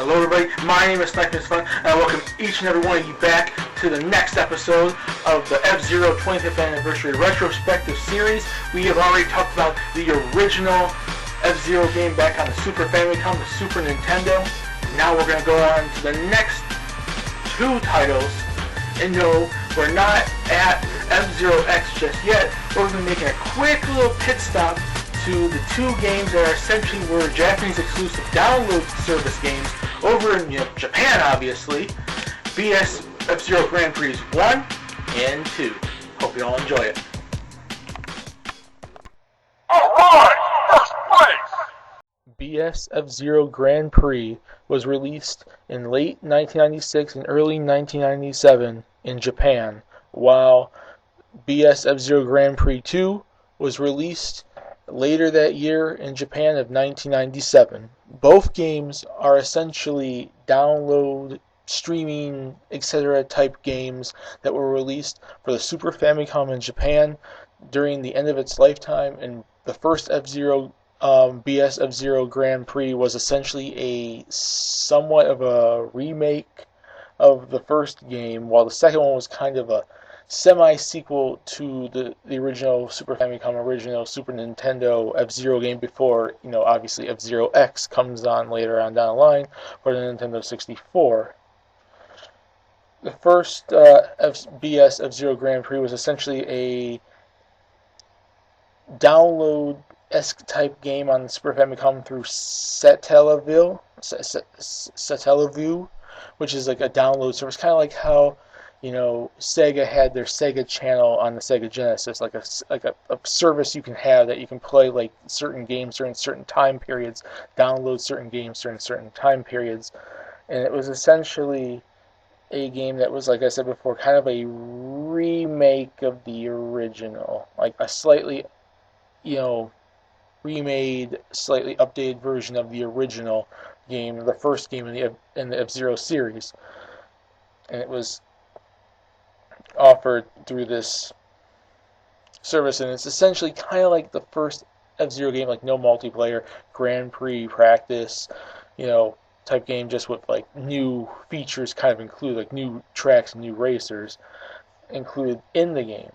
Hello everybody, my name is Sniper's Fun, and I welcome each and every one of you back to the next episode of the F-Zero 25th Anniversary Retrospective Series. We have already talked about the original F-Zero game back on the Super Famicom, the Super Nintendo. Now we're going to go on to the next two titles, and no, we're not at F-Zero X just yet. We're going to be making a quick little pit stop to the two games that are essentially were Japanese exclusive download service games over in Japan, obviously. BS F-Zero Grand Prix 1 and 2. Hope you all enjoy it. Alright, first place! BS F-Zero Grand Prix was released in late 1996 and early 1997 in Japan, while BS F-Zero Grand Prix 2 was released later that year in Japan of 1997. Both games are essentially download, streaming, etc. type games that were released for the Super Famicom in Japan during the end of its lifetime, and the first F-Zero BS F-Zero Grand Prix was essentially a somewhat of a remake of the first game, while the second one was kind of a semi-sequel to the original Super Famicom, original Super Nintendo F-Zero game before, obviously F-Zero X comes on later on down the line for the Nintendo 64. The first BS F-Zero Grand Prix was essentially a download-esque type game on the Super Famicom through Satellaview, which is like a download service, kind of like how Sega had their Sega channel on the Sega Genesis, like a service you can have that you can play like certain games during certain time periods, download certain games during certain time periods, and it was essentially a game that was, like I said before, kind of a remake of the original, like a slightly, remade, slightly updated version of the original game, the first game in the F-Zero series, and it was offered through this service, and it's essentially kind of like the first F-Zero game, like no multiplayer, Grand Prix practice, type game, just with like new features kind of included, like new tracks and new racers included in the game.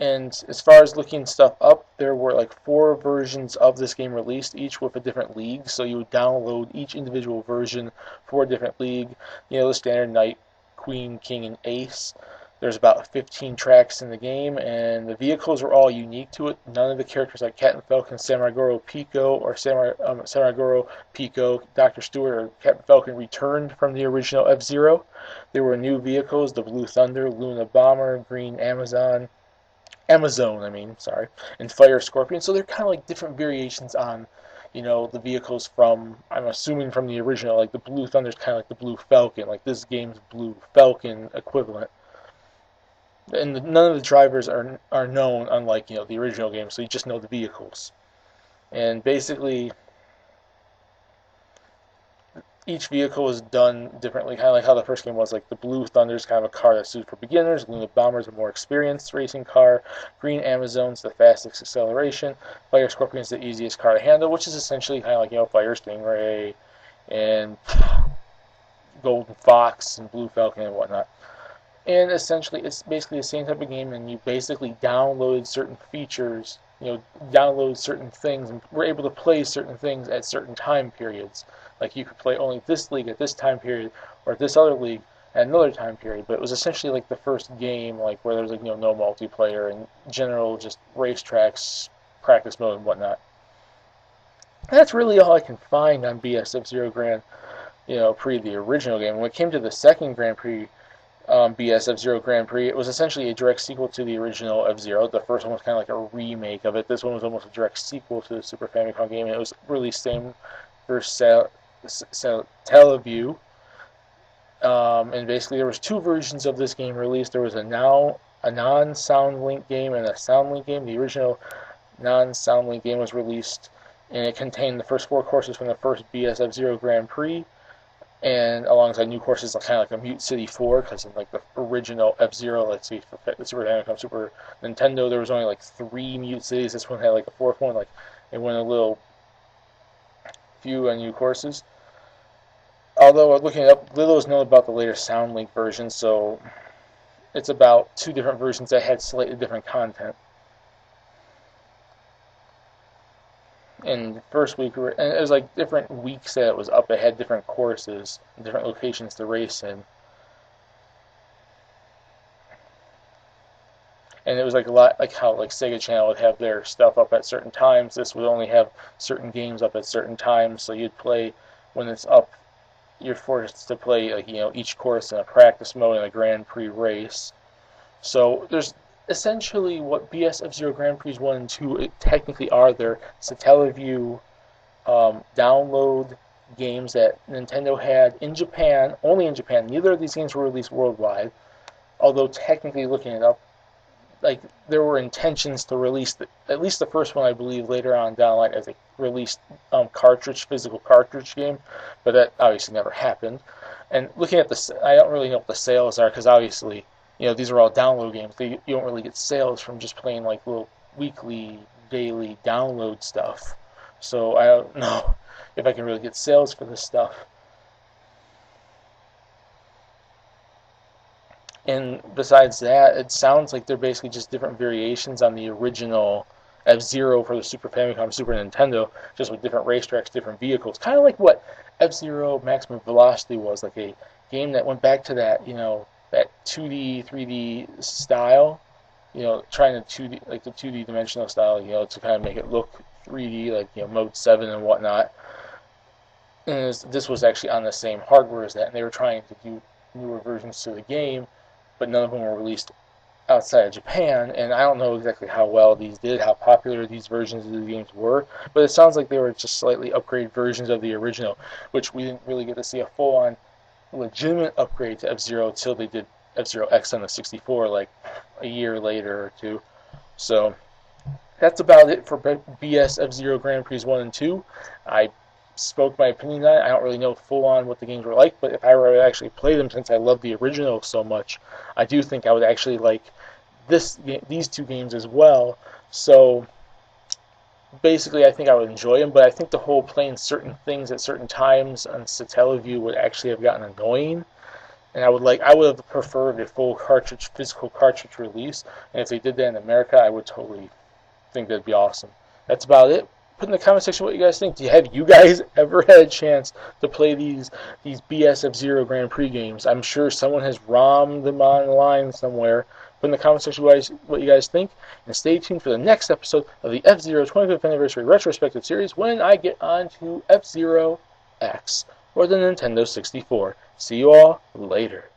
And as far as looking stuff up, there were like 4 versions of this game released, each with a different league, so you would download each individual version for a different league, the standard Knight, Queen, King, and Ace. There's about 15 tracks in the game, and the vehicles are all unique to it. None of the characters like Captain Falcon, Samurai Goro, Pico, or Samurai Goro, Pico, Dr. Stewart, or Captain Falcon returned from the original F-Zero. There were new vehicles, the Blue Thunder, Luna Bomber, Green Amazon, and Fire Scorpion. So they're kind of like different variations on, the vehicles from, I'm assuming from the original, like the Blue Thunder's kind of like the Blue Falcon, like this game's Blue Falcon equivalent. And none of the drivers are known, unlike the original game, so you just know the vehicles. And basically, each vehicle is done differently, kind of like how the first game was. Like the Blue Thunder is kind of a car that's suited for beginners. Luna Bomber is a more experienced racing car. Green Amazon's the fastest acceleration. Fire Scorpion is the easiest car to handle, which is essentially kind of like Fire Stingray and Golden Fox and Blue Falcon and whatnot. And essentially, it's basically the same type of game, and you basically download certain features, download certain things, and we're able to play certain things at certain time periods. Like you could play only this league at this time period, or this other league at another time period. But it was essentially like the first game, like where there's no multiplayer and general just racetracks, practice mode, and whatnot. And that's really all I can find on BS F-Zero Grand, Prix, the original game. When it came to the second Grand Prix, BS F-Zero Grand Prix, it was essentially a direct sequel to the original F-Zero. The first one was kind of like a remake of it. This one was almost a direct sequel to the Super Famicom game, and it was released same for Satellaview. And basically there was 2 versions of this game released. There was a non-sound link game and a sound link game. The original non-sound link game was released, and it contained the first 4 courses from the first BS F-Zero Grand Prix, and alongside new courses kind of like a Mute City 4, because in like the original F-Zero, let's see, the Super Famicom, Super Nintendo, there was only like 3 Mute Cities. This one had like a 4th one, like it went a little few new courses. Although looking it up, little is known about the later SoundLink version, so it's about 2 different versions that had slightly different content. In the first week, and it was like different weeks that it was up. It had different courses, different locations to race in. And it was like a lot like how like Sega Channel would have their stuff up at certain times. This would only have certain games up at certain times, so you'd play when it's up. You're forced to play like each course in a practice mode and a Grand Prix race. So there's essentially what BS F-Zero Grand Prix 1 and 2 technically are. They're Satellaview download games that Nintendo had in Japan, only in Japan. Neither of these games were released worldwide, although technically looking it up, like there were intentions to release at least the first one, I believe, later on down the line as a released physical cartridge game, but that obviously never happened. And looking at this, I don't really know what the sales are because obviously, these are all download games. You don't really get sales from just playing like little weekly, daily download stuff. So I don't know if I can really get sales for this stuff. And besides that, it sounds like they're basically just different variations on the original F-Zero for the Super Famicom, Super Nintendo, just with different racetracks, different vehicles. Kind of like what F-Zero Maximum Velocity was, like a game that went back to that, that 2D, 3D style, trying to 2D, like the 2D dimensional style, to kind of make it look 3D, like, Mode 7 and whatnot. And this was actually on the same hardware as that, and they were trying to do newer versions to the game, but none of them were released outside of Japan, and I don't know exactly how well these did, how popular these versions of the games were, but it sounds like they were just slightly upgraded versions of the original, which we didn't really get to see a full-on legitimate upgrade to F-Zero until they did F-Zero X on the 64, like a year later or 2. So that's about it for BS F-Zero Grand Prix 1 and 2. I spoke my opinion on it. I don't really know full on what the games were like, but if I were to actually play them, since I love the original so much, I do think I would actually like these 2 games as well. So basically, I think I would enjoy them, but I think the whole playing certain things at certain times on Satellaview would actually have gotten annoying. And I would have preferred a full physical cartridge release. And if they did that in America, I would totally think that'd be awesome. That's about it. Put in the comment section what you guys think. Have you guys ever had a chance to play these BS F-Zero Grand Prix games? I'm sure someone has ROMmed them online somewhere. Put in the comment section what you guys think. And stay tuned for the next episode of the F-Zero 25th Anniversary Retrospective Series when I get on to F-Zero X for the Nintendo 64. See you all later.